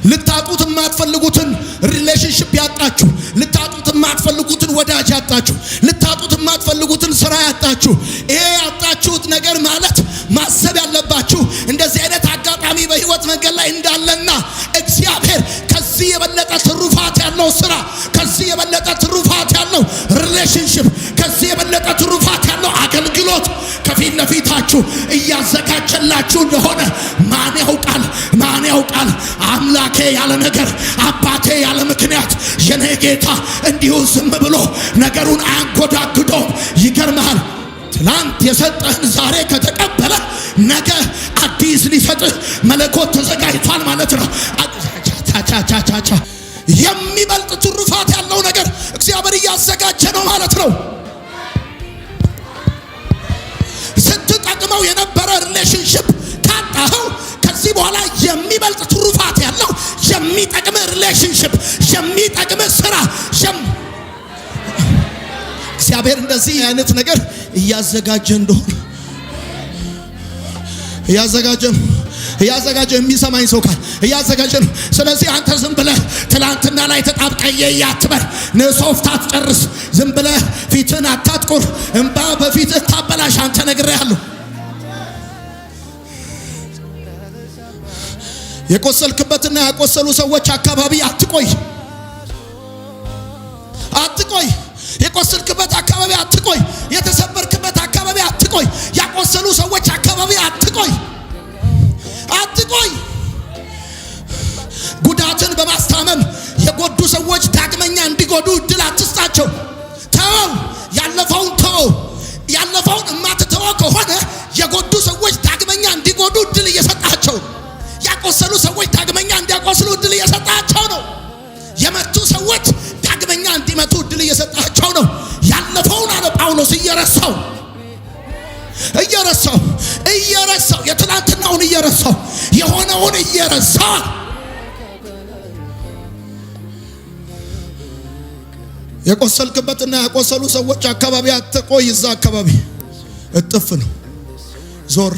ልታጡት የማትፈልጉትን ሪሌሽንሺፕ ያጣችሁ፣ ልታጡት የማትፈልጉትን ወዳጅ ያጣችሁ፣ ልታጡት የማትፈልጉትን ስራ ያጣችሁ፣ ይሄ ያጣችሁት ነገር ማለት ማሰብ ያለባችሁ እንደዚህ አይነት አጋጣሚ በህይወት መንገድ ላይ እንዳለና እግዚአብሔር ከዚህ የበለጠ ትሩፋት ያለው ስራ፣ ከዚህ የበለጠ ትሩፋት ያለው ሪሌሽንሺፕ፣ ከዚህ የበለጠ ትሩፋት ያለው አገልግሎት ከፊት ለፊታችሁ እያዘጋጀላችሁ እንደሆነ ማን ያውቃል? ማን ያውቃል? አምላኬ ያለ ነገር፣ አባቴ ያለ ምክንያት የኔ ጌታ እንዲሁ ዝም ብሎ ነገሩን አያንጎዳጉደውም። ይገርምሃል፣ ትላንት የሰጠህን ዛሬ ከተቀበለ ነገ አዲስ ሊሰጥህ መለኮት ተዘጋጅቷል ማለት ነው። የሚበልጥ ትሩፋት ያለው ነገር እግዚአብሔር እያዘጋጀ ነው ማለት ነው። ስትጠቅመው የነበረ ሪሌሽንሺፕ ካጣኸው ከዚህ በኋላ የሚበልጥ ትሩፋት ያለው የሚጠቅም ሪሌሽንሺፕ፣ የሚጠቅም ስራ እግዚአብሔር እንደዚህ አይነት ነገር እያዘጋጀ እንደሆነ እያዘጋጀ የሚሰማኝ ሰው ካል እያዘጋጀ ነው። ስለዚህ አንተ ዝም ብለህ ትላንትና ላይ ተጣብቀየ ያትበር ነሶፍት አትጨርስ። ዝም ብለህ ፊትን አታጥቁር፣ እንባ በፊትህ ታበላሽ። አንተ ነግሬሃለሁ። የቆሰልክበትና ያቆሰሉ ሰዎች አካባቢ አትቆይ። የቆሰልክበት አካባቢ አትቆይ። የተሰበርክበት አካባቢ አትቆይ። ያቆሰሉ ሰዎች አካባቢ አትቆይ። ጉዳትን በማስታመም የጎዱ ሰዎች ዳግመኛ እንዲጎዱ እድል አትስጣቸው። ተው፣ ያለፈውን ተው። ያለፈውን እማትተው ከሆነ የጎዱ ሰዎች ዳግመኛ እንዲጎዱ እድል እየሰጣቸው፣ ያቆሰሉ ሰዎች ዳግመኛ እንዲያቆስሉ እድል እየሰጣቸው ነው። የመቱ ሰዎች ዳግመኛ እንዲመቱ እድል እየሰጣቸው ነው። ያለፈውን አለ ጳውሎስ እየረሳው የትናንትናውን እየረሳው የሆነውን እየረሳ የቆሰልክበትና ያቆሰሉ ሰዎች አካባቢ አትቆይ። እዛ አካባቢ እጥፍ ነው። ዞር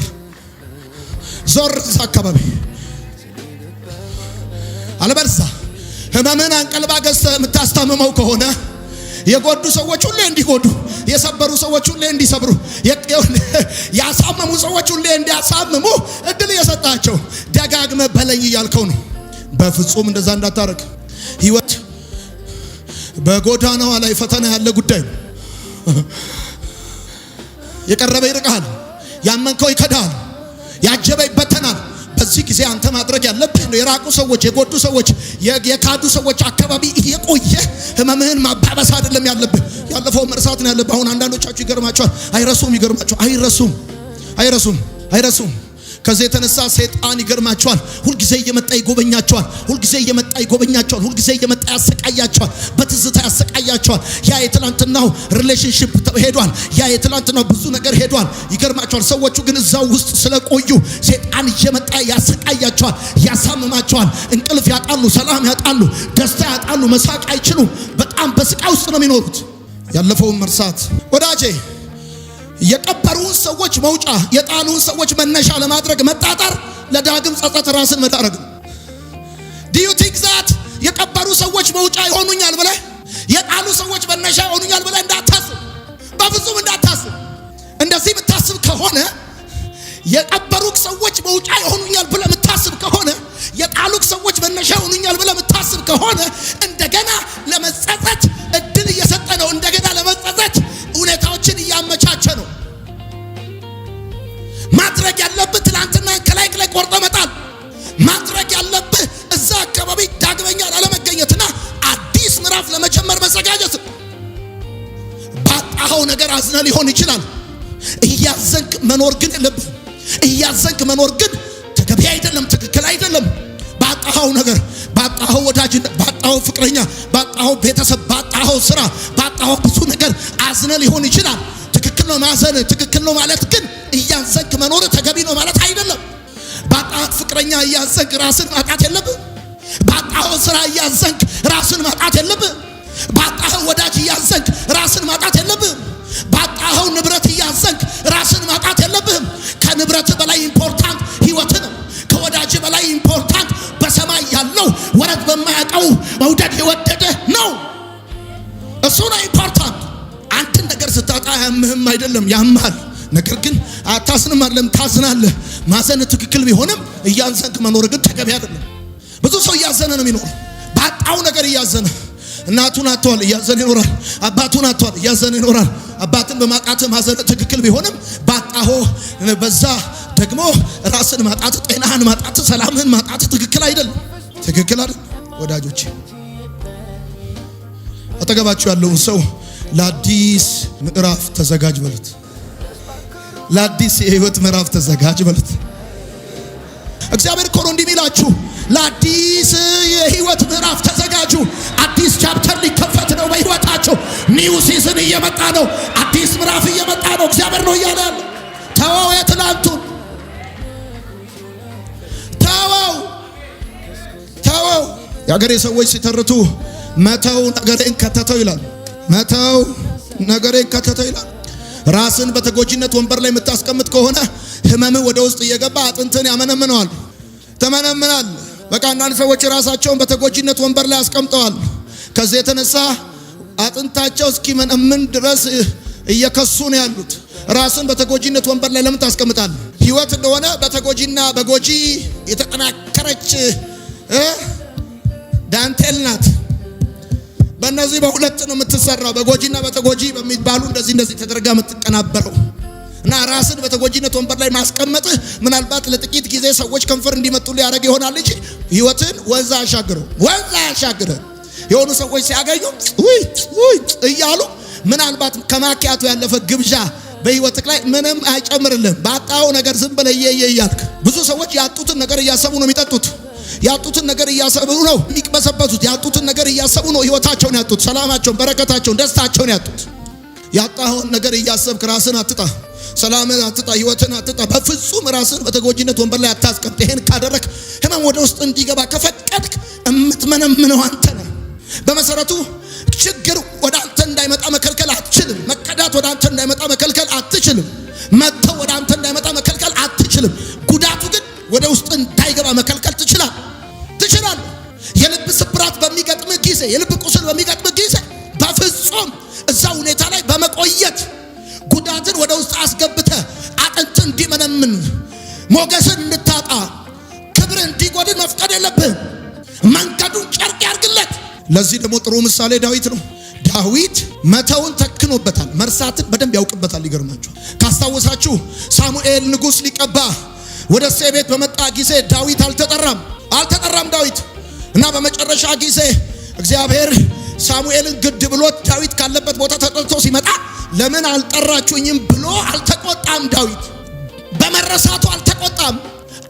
እዛ አካባቢ አለበለዚያ ህመምን አንቀልባ ገዝተህ የምታስታምመው ከሆነ የጎዱ ሰዎች ሁሌ እንዲጎዱ፣ የሰበሩ ሰዎች ሁሌ እንዲሰብሩ፣ ያሳመሙ ሰዎች ሁሌ እንዲያሳምሙ እድል እየሰጣቸው ደጋግመህ በለኝ እያልከው ነው። በፍጹም እንደዛ እንዳታረግ። ህይወት በጎዳናዋ ላይ ፈተና ያለ ጉዳይ ነው። የቀረበ ይርቃል፣ ያመንከው ይከዳል፣ ያጀበ ይበተናል። በዚህ ጊዜ አንተ ማድረግ ያለብህ ነው የራቁ ሰዎች፣ የጎዱ ሰዎች፣ የካዱ ሰዎች አካባቢ የቆየ ህመምህን ማባበስ አይደለም ያለብህ። ያለፈው መርሳት ነው ያለብህ። አሁን አንዳንዶቻችሁ ይገርማችኋል፣ አይረሱም። ከዚህ የተነሳ ሰይጣን ይገርማቸዋል። ሁልጊዜ እየመጣ ይጎበኛቸዋል። ሁልጊዜ እየመጣ ያሰቃያቸዋል። በትዝታ ያሰቃያቸዋል። ያ የትላንትናው ሪሌሽንሺፕ ሄዷል። ያ የትላንትናው ብዙ ነገር ሄዷል። ይገርማቸዋል። ሰዎቹ ግን እዛው ውስጥ ስለቆዩ ሰይጣን እየመጣ ያሰቃያቸዋል፣ ያሳምማቸዋል። እንቅልፍ ያጣሉ፣ ሰላም ያጣሉ፣ ደስታ ያጣሉ፣ መሳቅ አይችሉም። በጣም በስቃይ ውስጥ ነው የሚኖሩት። ያለፈውን መርሳት ወዳጄ፣ የቀበሩን ሰዎች መውጫ፣ የጣሉን ሰዎች መነሻ ለማድረግ መጣጣር ለዳግም ጸጸት ራስን መዳረግ። do you think that የቀበሩ ሰዎች መውጫ ይሆኑኛል ብለህ የጣሉ ሰዎች መነሻ ይሆኑኛል ብለህ እንዳታስብ፣ በፍጹም እንዳታስብ። እንደዚህ የምታስብ ከሆነ የቀበሩክ ሰዎች መውጫ ይሆኑኛል ብለህ የምታስብ ከሆነ የጣሉክ ሰዎች መነሻ ይሆኑኛል ብለህ የምታስብ ከሆነ እንደገና ለመጸጸት እድል እየሰጠ ነው። እንደገና ለመጸጸት ሁኔታዎችን እያመቻቸ ነው። ማድረግ ያለብህ ትናንትና ከላይ ቆርጠ መጣል። ማድረግ ያለብህ እዛ አካባቢ ዳግመኛ ላለመገኘትና አዲስ ምዕራፍ ለመጀመር መዘጋጀት። ባጣኸው ነገር አዝነ ሊሆን ይችላል። እያዘንክ መኖር ግን የለብህ። እያዘንክ መኖር ግን ተገቢ አይደለም፣ ትክክል አይደለም። ባጣኸው ነገር፣ ባጣኸው ወዳጅነት፣ ባጣኸው ፍቅረኛ፣ ባጣኸው ቤተሰብ፣ ባጣኸው ስራ፣ ባጣኸው ብዙ ነገር አዝነ ሊሆን ይችላል። ትክክል ነው ማዘን፣ ትክክል ነው ማለት ግን እያዘንክ መኖር ተገቢ ነው ማለት አይደለም። ባጣኸው ፍቅረኛ እያዘንክ ራስን ማጣት የለብህ። ባጣኸው ስራ እያዘንክ ራስን ማጣት የለብህ። ባጣኸው ወዳጅ እያዘንክ ራስን ማጣት የለብህ። ባጣኸው ንብረት እያዘንክ ራስን ማጣት የለብህም። ከንብረት በላይ ኢምፖርታንት ህይወት ነው። ከወዳጅ በላይ ኢምፖርታንት በሰማይ ያለው አይደለም ያማል። ነገር ግን አታዝንም አይደለም ታዝናለህ። ማዘን ትክክል ቢሆንም እያዘንክ መኖር ግን ተገቢ አይደለም። ብዙ ሰው እያዘነ ነው የሚኖር። ባጣው ነገር እያዘነ እናቱን አጥቷል እያዘነ ይኖራል። አባቱን አጥቷል እያዘነ ይኖራል። አባትን በማጣት ማዘን ትክክል ቢሆንም ባጣው በዛ ደግሞ ራስን ማጣት፣ ጤናህን ማጣት፣ ሰላምህን ማጣት ትክክል አይደለም። ትክክል አይደለም። ወዳጆቼ አጠገባችሁ ያለውን ሰው ለአዲስ ምዕራፍ ተዘጋጅ በሉት። ለአዲስ የህይወት ምዕራፍ ተዘጋጅ በሉት። እግዚአብሔር እኮ ነው እንዲህ የሚላችሁ፣ ለአዲስ የህይወት ምዕራፍ ተዘጋጁ። አዲስ ቻፕተር ሊከፈት ነው በህይወታችሁ። ኒው ሲዝን እየመጣ ነው። አዲስ ምዕራፍ እየመጣ ነው። እግዚአብሔር ነው እያለ ያለ። ተወው የትላንቱን፣ ተወው። የአገሬ ሰዎች ሲተርቱ መተው ነገሬን ከተተው ይላል። መተው ነገሬን ከተተው ይላል። ራስን በተጎጂነት ወንበር ላይ የምታስቀምጥ ከሆነ ህመም ወደ ውስጥ እየገባ አጥንትን ያመነምነዋል። ተመነምናል። በቃ አንዳንድ ሰዎች ራሳቸውን በተጎጂነት ወንበር ላይ አስቀምጠዋል። ከዚህ የተነሳ አጥንታቸው እስኪመነምን ድረስ እየከሱ ነው ያሉት። ራስን በተጎጂነት ወንበር ላይ ለምን ታስቀምጣለህ? ህይወት እንደሆነ በተጎጂና በጎጂ የተጠናከረች ዳንቴል ናት። በእነዚህ በሁለት ነው የምትሰራው። በጎጂና በተጎጂ በሚባሉ እንደዚህ ተደርጋ የምትቀናበረው እና ራስን በተጎጂነት ወንበር ላይ ማስቀመጥ ምናልባት ለጥቂት ጊዜ ሰዎች ከንፈር እንዲመጡ ሊያደርግ ይሆናል እንጂ ህይወትን ወንዝ አሻግረው የሆኑ ሰዎች ሲያገኙ ውይ እያሉ ምናልባት ከማኪያቱ ያለፈ ግብዣ በህይወትክ ላይ ምንም አይጨምርልህም። ባጣው ነገር ዝም ብለህ እያልክ ብዙ ሰዎች ያጡትን ነገር እያሰቡ ነው የሚጠጡት። ያጡትን ነገር እያሰቡ ነው የሚቅበሰበቱት። ያጡትን ነገር እያሰቡ ነው ህይወታቸውን ያጡት፣ ሰላማቸውን፣ በረከታቸውን፣ ደስታቸውን ያጡት። ያጣውን ነገር እያሰብክ ራስን አትጣ፣ ሰላምን አትጣ፣ ህይወትን አትጣ። በፍጹም ራስን በተጎጂነት ወንበር ላይ አታስቀምጥ። ይሄን ካደረክ ህመም ወደ ውስጥ እንዲገባ ከፈቀድክ እምትመነምነው አንተ ነህ። በመሰረቱ ችግር ወደ አንተ እንዳይመጣ መከልከል አትችልም። መቀዳት ወደ አንተ እንዳይመጣ መከልከል አትችልም። መተው ወደ አንተ እንዳይመጣ መከልከል አትችልም። ጉዳቱ ግን ወደ ውስጥ እንዳይገባ መከልከል ትችላለህ። የልብ ስብራት በሚገጥም ጊዜ፣ የልብ ቁስል በሚገጥም ጊዜ በፍጹም እዛ ሁኔታ ላይ በመቆየት ጉዳትን ወደ ውስጥ አስገብተህ አጥንት እንዲመነምን፣ ሞገስን እንድታጣ፣ ክብር እንዲጎድል መፍቀድ የለብህም። መንገዱን ጨርቅ ያርግለት። ለዚህ ደግሞ ጥሩ ምሳሌ ዳዊት ነው። ዳዊት መተውን ተክኖበታል፣ መርሳትን በደንብ ያውቅበታል። ይገርማችኋል። ካስታወሳችሁ ሳሙኤል ንጉሥ ሊቀባ ወደ እሴይ ቤት በመጣ ጊዜ ዳዊት አልተጠራም ዳዊት እና በመጨረሻ ጊዜ እግዚአብሔር ሳሙኤልን ግድ ብሎት ዳዊት ካለበት ቦታ ተጠርቶ ሲመጣ ለምን አልጠራችሁኝም ብሎ አልተቆጣም። ዳዊት በመረሳቱ አልተቆጣም።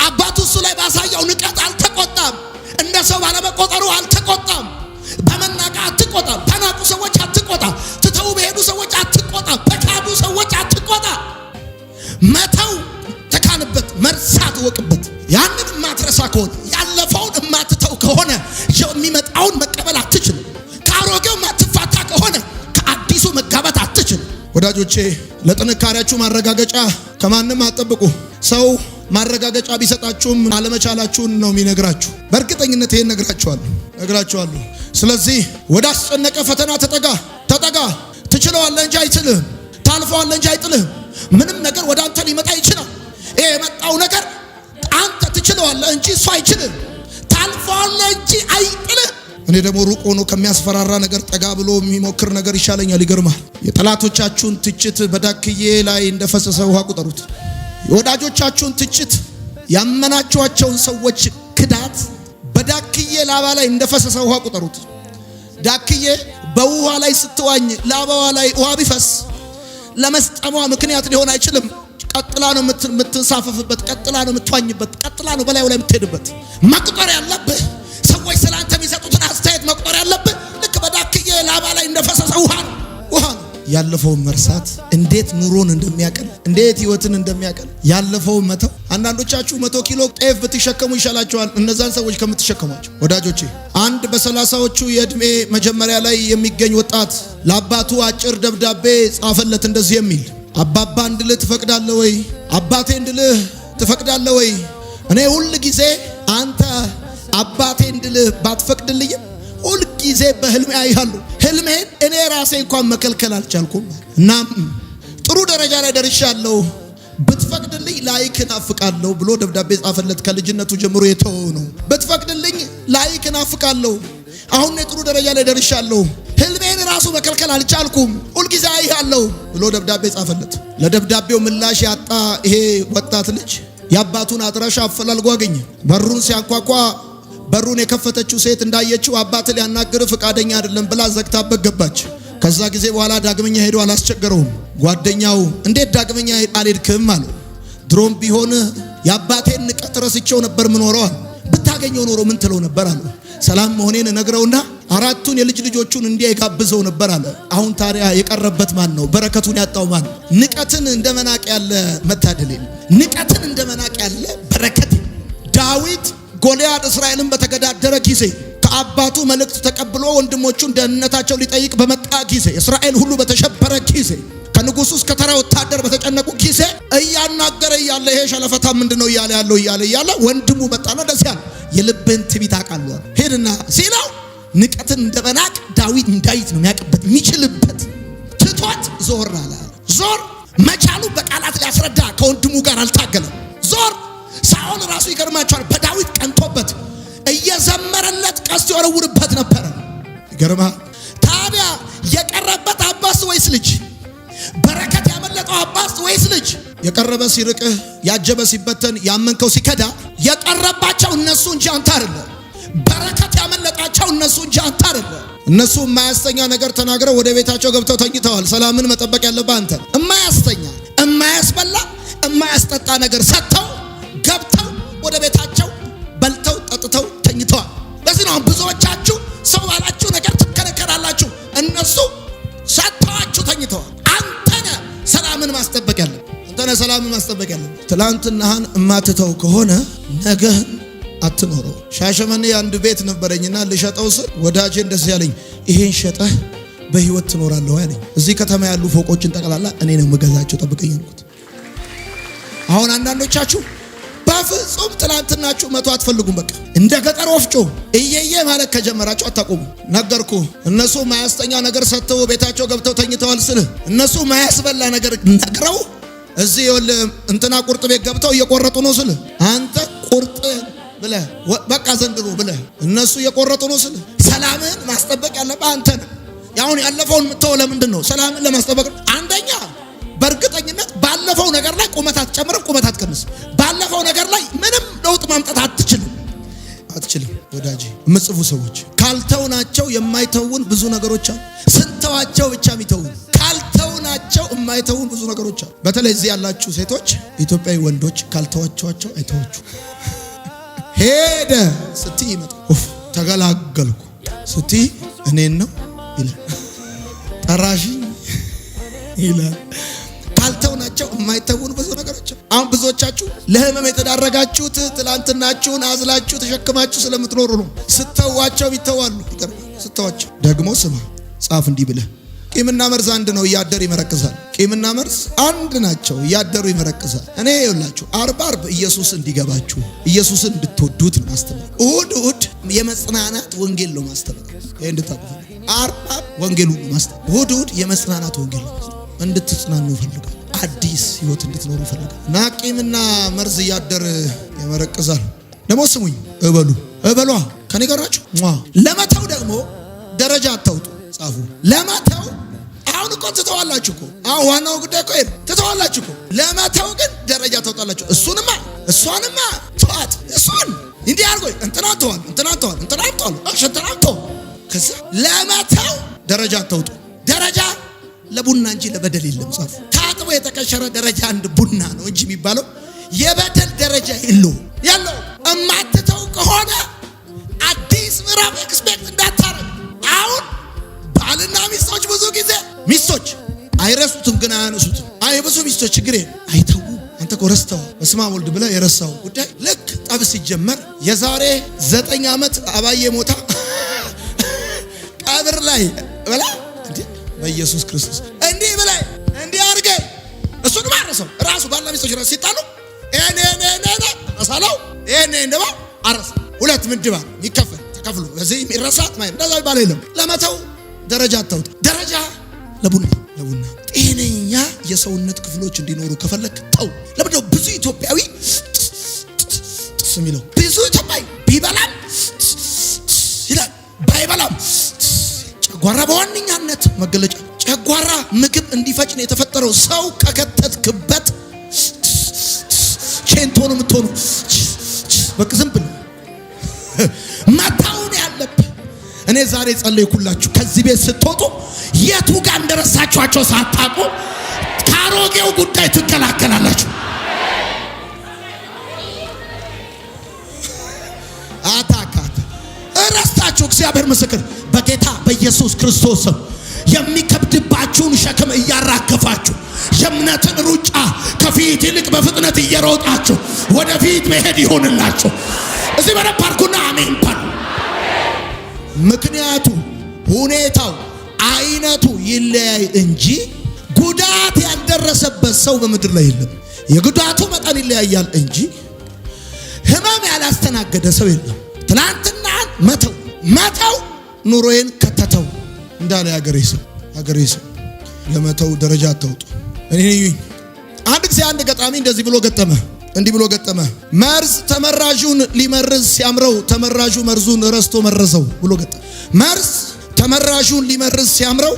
አባቱ እሱ ላይ ባሳየው ንቀት አልተቆጣም። እንደ ሰው ባለመቆጠሩ አልተቆጣም። በመናቃ አትቆጣ። በናቁ ሰዎች አትቆጣ። ትተው በሄዱ ሰዎች አትቆጣ። በካዱ ሰዎች አትቆጣ። መተው ተካንበት፣ መርሳት ወቅበት። ያንን ማትረሳ ከሆነ ያለፈውን ማትተው ከሆነ የሚመጣውን መቀበል አትችልም። ከአሮጌው ማትፋታ ከሆነ ከአዲሱ መጋባት አትችልም። ወዳጆቼ ለጥንካሬያችሁ ማረጋገጫ ከማንም አትጠብቁ። ሰው ማረጋገጫ ቢሰጣችሁም አለመቻላችሁን ነው የሚነግራችሁ። በእርግጠኝነት ይሄን ነግራችኋለሁ። ስለዚህ ወደ አስጨነቀ ፈተና ተጠጋ። ትችለዋለህ እንጂ አይጥልህም። ታልፈዋለህ እንጂ አይጥልህም። ምንም ነገር ወደ አንተ ሊመጣ ይችላል። ይሄ የመጣው ነገር አንተ ትችለዋለህ እንጂ እሱ አይችልም። ታልፈዋለህ እንጂ አይጥልህም። እኔ ደግሞ ሩቅ ሆኖ ከሚያስፈራራ ነገር ጠጋ ብሎ የሚሞክር ነገር ይሻለኛል። ይገርማል። የጠላቶቻችሁን ትችት በዳክዬ ላይ እንደፈሰሰ ውሃ ቁጠሩት። የወዳጆቻችሁን ትችት፣ ያመናችኋቸውን ሰዎች ክዳት በዳክዬ ላባ ላይ እንደፈሰሰ ውሃ ቁጠሩት። ዳክዬ በውሃ ላይ ስትዋኝ ላባዋ ላይ ውሃ ቢፈስ ለመስጠሟ ምክንያት ሊሆን አይችልም። ቀጥላ ነው የምትንሳፈፍበት፣ ቀጥላ ነው የምትዋኝበት፣ ቀጥላ ነው በላዩ ላይ የምትሄድበት። መቁጠር ያለብህ ሰዎች ስላንተ የሚሰጡትን አስተያየት መቁጠር ያለብህ ልክ በዳክዬ ላባ ላይ እንደፈሰሰ ውሃ ነው። ያለፈውን መርሳት እንዴት ኑሮን እንደሚያቀል፣ እንዴት ህይወትን እንደሚያቀል ያለፈውን መተው። አንዳንዶቻችሁ 100 ኪሎ ጤፍ ብትሸከሙ ይሻላችኋል እነዛን ሰዎች ከምትሸከሟቸው። ወዳጆቼ አንድ በ30ዎቹ የእድሜ መጀመሪያ ላይ የሚገኝ ወጣት ለአባቱ አጭር ደብዳቤ ጻፈለት እንደዚህ የሚል አባባ እንድልህ ትፈቅዳለህ ወይ? አባቴ እንድልህ ትፈቅዳለህ ወይ? እኔ ሁል ጊዜ አንተ አባቴ እንድልህ ባትፈቅድልኝም ሁል ጊዜ በህልሜ አይሃለሁ። ህልሜን እኔ ራሴ እንኳን መከልከል አልቻልኩም። እናም ጥሩ ደረጃ ላይ ደርሻለሁ ብትፈቅድልኝ ላይክ ናፍቃለሁ ብሎ ደብዳቤ ጻፈለት። ከልጅነቱ ጀምሮ የተወው ነው። ብትፈቅድልኝ ላይክ ናፍቃለሁ፣ አሁን ጥሩ ደረጃ ላይ ደርሻለሁ፣ ህልሜን ራሱ መከልከል አልቻልኩም፣ ሁልጊዜ አይሃለሁ ብሎ ደብዳቤ ጻፈለት። ለደብዳቤው ምላሽ ያጣ ይሄ ወጣት ልጅ የአባቱን አድራሻ አፈላልጎ አገኘ። በሩን ሲያንኳኳ በሩን የከፈተችው ሴት እንዳየችው አባት ሊያናግር ፈቃደኛ አይደለም ብላ ዘግታበት ገባች። ከዛ ጊዜ በኋላ ዳግመኛ ሄዶ አላስቸገረውም። ጓደኛው እንዴት ዳግመኛ አልሄድክም አለው። ድሮም ቢሆን የአባቴን ንቀት ረስቼው ነበር ምኖረው አለ። ብታገኘው ኖሮ ምን ትለው ነበር አለ። ሰላም መሆኔን ነግረውና አራቱን የልጅ ልጆቹን እንዲያጋብዘው ነበር አለ። አሁን ታዲያ የቀረበት ማን ነው? በረከቱን ያጣው ማን ነው? ንቀትን እንደመናቅ ያለ መታደል የለም። ንቀትን እንደመናቅ ያለ በረከት። ዳዊት ጎልያድ እስራኤልን በተገዳደረ ጊዜ ከአባቱ መልእክት ተቀብሎ ወንድሞቹን ደህንነታቸው ሊጠይቅ በመጣ ጊዜ እስራኤል ሁሉ በተሸበረ ጊዜ ከንጉሱ እስከ ተራ ወታደር በተጨነቁ ጊዜ እያናገረ እያለ ይሄ ሸለፈታ ምንድነው እያለ ያለው እያለ ወንድሙ መጣና ደስ ያለ የልብን ትቢት አቃለው ሄድና ሲለው ንቀትን እንደመናቅ ዳዊት እንዳይት ነው የሚያቀበት የሚችልበት ትቷት ዞር አለ። ዞር መቻሉ በቃላት ሊያስረዳ ከወንድሙ ጋር አልታገለም። ዞር ሳኦል ራሱ ይገርማቸዋል። በዳዊት ቀንቶበት እየዘመረለት ቀስት ይወረውርበት ነበር። ይገርማል። ታዲያ የቀረበት አባስ ወይስ ልጅ? በረከት ያመለጠው አባስ ወይስ ልጅ? የቀረበ ሲርቅህ፣ ያጀበ ሲበተን፣ ያመንከው ሲከዳ የቀረባቸው እነሱ እንጂ አንተ አይደለም። በረከት ያመለጣቸው እነሱ እንጂ አንተ አይደለም። እነሱ የማያስተኛ ነገር ተናግረው ወደ ቤታቸው ገብተው ተኝተዋል። ሰላምን መጠበቅ ያለብህ አንተ። የማያስተኛ የማያስበላ የማያስጠጣ ነገር ሰጥተው ገብተው ወደ ቤታቸው በልተው ጠጥተው ተኝተዋል። ለዚህ ነው ብዙዎቻችሁ ሰው ባላችሁ ነገር ትከለከላላችሁ። እነሱ ሰጥተዋችሁ ተኝተዋል። አንተነ ሰላምን ማስጠበቅ ያለብህ አንተነ ሰላምን ማስጠበቅ ያለብህ። ትላንትናህን እማትተው ከሆነ ነገህን አትኖረው። ሻሸመኔ አንድ ቤት ነበረኝና ልሸጠው ስል ወዳጄ እንደዚህ ያለኝ ይሄን ሸጠህ በህይወት ትኖራለህ ያለኝ። እዚህ ከተማ ያሉ ፎቆችን ጠቅላላ እኔ ነው የምገዛቸው፣ ጠብቀኝ አልኩት። አሁን አንዳንዶቻችሁ በፍጹም ትላንትናችሁ መቶ አትፈልጉም። በቃ እንደ ገጠር ወፍጮ እየየ ማለት ከጀመራችሁ አታቆሙ። ነገርኩ። እነሱ ማያስተኛ ነገር ሰጥተው ቤታቸው ገብተው ተኝተዋል ስል እነሱ ማያስበላ ነገር ነግረው እዚህ እንትና ቁርጥ ቤት ገብተው እየቆረጡ ነው ስል አንተ ቁርጥ ብለህ በቃ ዘንድሮ ብለህ እነሱ እየቆረጡ ነው ስል ሰላምን ማስጠበቅ ያለብህ አንተ ነህ። ያሁን ያለፈውን የምትተው ለምንድን ነው? ሰላምን ለማስጠበቅ። አንደኛ በእርግጠኝነት ባለፈው ነገር ላይ ቁመት አትጨምርም፣ ቁመት አትቀንስ። ባለፈው ነገር ላይ ምንም ለውጥ ማምጣት አትችልም። ወዳጄ የምጽፉ ሰዎች ካልተውናቸው የማይተውን ብዙ ነገሮች አሉ። ስንተዋቸው ብቻ የሚተውን ካልተውናቸው የማይተውን ብዙ ነገሮች አሉ። በተለይ እዚህ ያላችሁ ሴቶች፣ ኢትዮጵያዊ ወንዶች ካልተዋቸዋቸው አይተዋችሁ። ሄደ ስትይ ይመጣ ተገላገልኩ ስትይ እኔን ነው ይላል፣ ጠራሽ ይላል። ካልተውናቸው የማይተውን ብዙ ነገሮች። አሁን ብዙዎቻችሁ ለህመም የተዳረጋችሁት ትላንትናችሁን አዝላችሁ ተሸክማችሁ ስለምትኖሩ ነው። ስተዋቸው ይተዋሉ። ስተዋቸው ደግሞ ስማ ጻፍ እንዲህ ብለህ ቂምና መርዝ አንድ ነው፣ እያደር ይመረቅዛል። ቂምና መርዝ አንድ ናቸው፣ እያደሩ ይመረቅዛል። እኔ ይኸውላችሁ አርብ ኢየሱስ እንዲገባችሁ ኢየሱስን እንድትወዱት ነው ማስተማር። እሑድ የመጽናናት ወንጌል ነው ማስተማር። ይሄ እንድታውቁ አርብ ወንጌሉ ነው ማስተማር። እሑድ የመጽናናት ወንጌል ነው ማስተማር። እንድትጽናኑ ፈልጋለሁ። አዲስ ህይወት እንድትኖሩ ፈልጋለሁ። እና ቂምና መርዝ እያደር ይመረቅዛል። ደግሞ ስሙኝ፣ እበሏ ከኔ ጋር ናችሁ። ለመተው ደግሞ ደረጃ አታውጡ፣ ጻፉ። ለመተው አሁን እኮ ትተዋላችሁ እኮ። አሁን ዋናው ጉዳይ እኮ ትተዋላችሁ እኮ። ለመተው ግን ደረጃ ታውጣላችሁ። እሷንማ ተዋት። እሷን እንዲህ አድርጎኝ እንትናን ተዋል። ከዛ ለመተው ደረጃ አታውጡ። ደረጃ ለቡና እንጂ ለበደል የለም። ጻፉ። ታጥቦ የተከሸረ ደረጃ አንድ ቡና ነው እንጂ የሚባለው የበደል ደረጃ የለው። እማትተው ከሆነ አዲስ ምዕራፍ ኤክስፔክት እንዳታረግ። አሁን ባልና ሚስቶች ብዙ ጊዜ ሚስቶች አይረሱትም ግን አያነሱትም። ብዙ ሚስቶች ችግር አይተው። አንተ እኮ ረስተው በስመ አብ ወልድ ብለህ የረሳው ጉዳይ ልክ ጠብ ሲጀመር የዛሬ 9 ዓመት አባዬ ሞታ ቀብር ላይ በላ በኢየሱስ ክርስቶስ እንዲህ ብለህ እንዲህ አድርገህ እሱን ማረሰው ራሱ ባልና ሚስቶች ራሱ ሲጣሉ አሳለው እንደባ አረሰ። ሁለት ምድባ ይከፈል ተከፍሎ በዚህ ይረሳት ማለት እንደዛ ይባል የለም። ለመተው ደረጃ አታውጥ። ደረጃ ለቡና ጤነኛ የሰውነት ክፍሎች እንዲኖሩ ከፈለክ ተው። ለምንድነው ብዙ ኢትዮጵያዊ የሚለው? ብዙ ኢትዮጵያዊ ቢበላም ይላል ባይበላም ጨጓራ በዋነኛነት መገለጫ። ጨጓራ ምግብ እንዲፈጭ ነው የተፈጠረው። ሰው ከከተትክበት ቼንቶ ነው የምትሆኑ። በቃ ዝም ብሎ መታውን ያለብህ። እኔ ዛሬ ጸለይኩላችሁ ከዚህ ቤት ስትወጡ የቱ ጋር እንደረሳችኋቸው ሳታውቁ ከአሮጌው ጉዳይ ትከላከላላችሁ። አታካት እረስታችሁ። እግዚአብሔር ምስክር፣ በጌታ በኢየሱስ ክርስቶስ የሚከብድባችሁን ሸክም እያራገፋችሁ የእምነትን ሩጫ ከፊት ይልቅ በፍጥነት እየሮጣችሁ ወደፊት መሄድ ይሆንላችሁ። እዚህ በረፓርኩና አሜን ባሉ። ምክንያቱ ሁኔታው አይነቱ ይለያይ እንጂ ጉዳት ያልደረሰበት ሰው በምድር ላይ የለም። የጉዳቱ መጠን ይለያያል እንጂ ህመም ያላስተናገደ ሰው የለም። ትናንትና መተው ኑሮዬን ከተተው እንዳለ ያገሬ ሰው ለመተው ደረጃ አታውጡ። እኔ አንድ ጊዜ አንድ ገጣሚ እንደዚህ ብሎ ገጠመ። እንዲህ ብሎ ገጠመ። መርዝ ተመራዡን ሊመርዝ ሲያምረው ተመራዡ መርዙን ረስቶ መረዘው ብሎ ገጠመ። መርዝ ተመራዡን ሊመርዝ ሲያምረው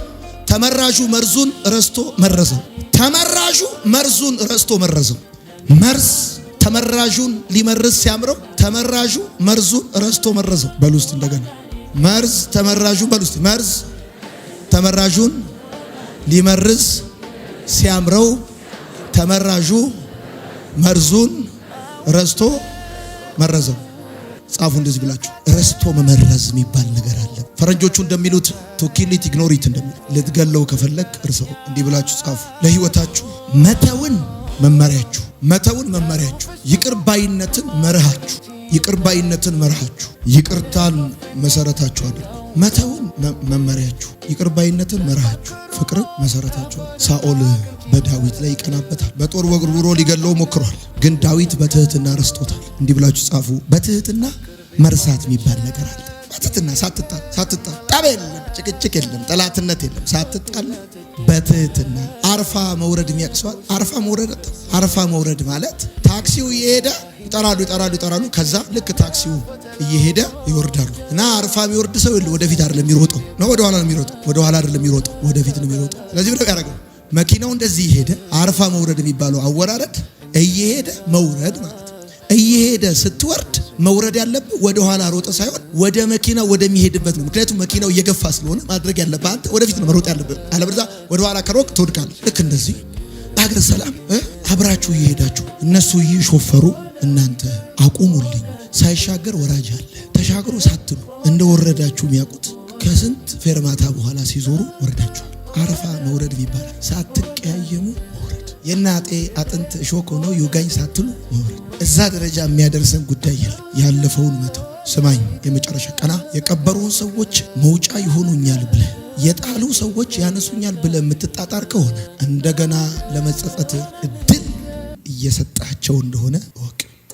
ተመራዡ መርዙን ረስቶ መረዘው። ተመራዡ መርዙን ረስቶ መረዘው። መርዝ ተመራዡን ሊመርዝ ሲያምረው ተመራዡ መርዙን ረስቶ መረዘው። በሉ እስቲ እንደገና መርዝ ተመራዡን በሉ እስቲ መርዝ ተመራዡን ሊመርዝ ሲያምረው ተመራዡ መርዙን ረስቶ መረዘው። ጻፉ እንደዚህ ብላችሁ። ረስቶ መመረዝ የሚባል ነገር አለ። ፈረንጆቹ እንደሚሉት to kill it ignore it እንደሚሉት ልትገለው ከፈለክ እርሰው። እንዲህ ብላችሁ ጻፉ። ለህይወታችሁ መተውን መመሪያችሁ፣ ይቅር ባይነትን መርሃችሁ፣ ይቅርታን መሰረታችሁ አድርጉ። መተውን መመሪያችሁ፣ ይቅር ባይነትን መርሃችሁ፣ ፍቅርን መሰረታችሁ። ሳኦል በዳዊት ላይ ይቀናበታል። በጦር ወግርውሮ ሊገለው ሞክሯል፣ ግን ዳዊት በትህትና ረስቶታል። እንዲህ ብላችሁ ጻፉ። በትህትና መርሳት የሚባል ነገር አለ። በትህትና ሳትጣል ጠብ የለም፣ ጭቅጭቅ የለም፣ ጠላትነት የለም። ሳትጣል በትህትና አርፋ መውረድ የሚያቅሰዋል። አርፋ መውረድ ማለት ታክሲው እየሄደ ይጠራሉ። ከዛ ልክ ታክሲው እየሄደ ይወርዳሉ። እና አርፋ የሚወርድ ሰው ወደፊት አይደለም የሚሮጠው ነው፣ ወደኋላ አይደለም የሚሮጠው፣ ወደፊት ነው የሚሮጠው። ስለዚህ ብለው ያደረገው መኪናው እንደዚህ እየሄደ አርፋ መውረድ የሚባለው አወራረድ እየሄደ መውረድ ማለት። እየሄደ ስትወርድ መውረድ ያለብህ ወደኋላ ሮጠ ሳይሆን ወደ መኪናው ወደሚሄድበት ነው። ምክንያቱም መኪናው እየገፋ ስለሆነ ማድረግ ያለብህ አንተ ወደፊት ነው መሮጥ ያለብህ። አለበለዚያ ወደኋላ ከሮቅ ትወድቃለህ። ልክ እንደዚህ በሀገረ ሰላም አብራችሁ እየሄዳችሁ እነሱ እየሾፈሩ እናንተ አቁሙልኝ። ሳይሻገር ወራጅ አለ። ተሻግሮ ሳትሉ እንደወረዳችሁ የሚያውቁት ከስንት ፌርማታ በኋላ ሲዞሩ ወረዳችሁ። አረፋ መውረድ ይባላል። ሳትቀያየሙ መውረድ። የናጤ አጥንት ሾክ ሆኖ ይውጋኝ ሳትሉ መውረድ። እዛ ደረጃ የሚያደርሰን ጉዳይ የለም። ያለፈውን መተው። ስማኝ፣ የመጨረሻ ቀና የቀበሩን ሰዎች መውጫ ይሆኑኛል ብለህ የጣሉ ሰዎች ያነሱኛል ብለህ የምትጣጣር ከሆነ እንደገና ለመጸጸት እድል እየሰጣቸው እንደሆነ ወቅ